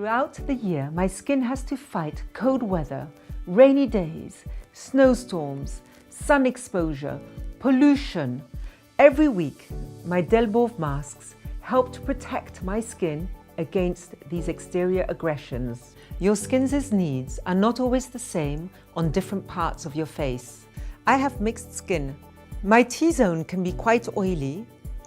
Throughout the year, my skin has to fight cold weather, rainy days, snowstorms, sun exposure, pollution. Every week, my DELBÔVE masks help to protect my skin against these exterior aggressions. Your skin's needs are not always the same on different parts of your face. I have mixed skin. My T-zone can be quite oily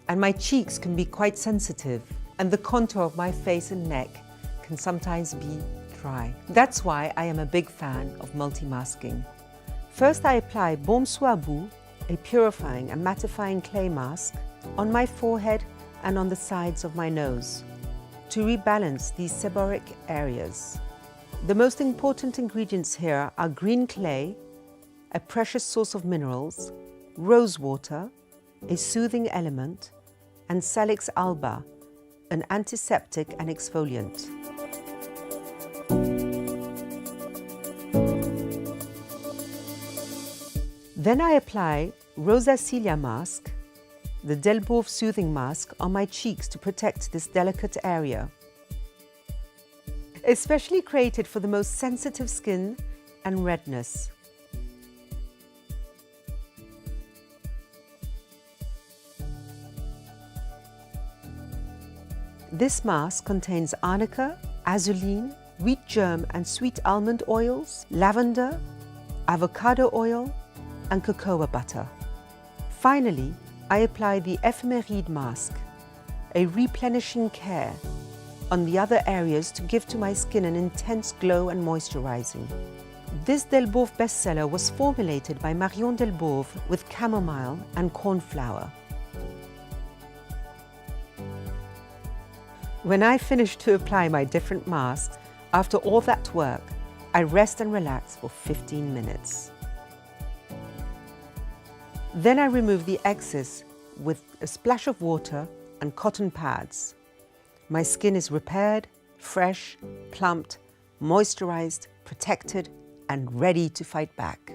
and my cheeks can be quite sensitive, and the contour of my face and neck can sometimes be dry. That's why I am a big fan of multi-masking. First, I apply Balm Souabou, a purifying and mattifying clay mask, on my forehead and on the sides of my nose to rebalance these seborrheic areas. The most important ingredients here are green clay, a precious source of minerals, rose water, a soothing element, and Salix alba, an antiseptic and exfoliant. Then I apply Rosacelia mask, the DELBÔVE soothing mask, on my cheeks to protect this delicate area. Especially created for the most sensitive skin and redness. This mask contains arnica, azulene, wheat germ and sweet almond oils, lavender, avocado oil, and cocoa butter. Finally, I apply the Ephémérides mask, a replenishing care on the other areas to give to my skin an intense glow and moisturising. This DELBôVE bestseller was formulated by Marion Delbôve with chamomile and cornflower. When I finish to apply my different masks, after all that work, I rest and relax for 15 minutes. Then I remove the excess with a splash of water and cotton pads. My skin is repaired, fresh, plumped, moisturized, protected, and ready to fight back.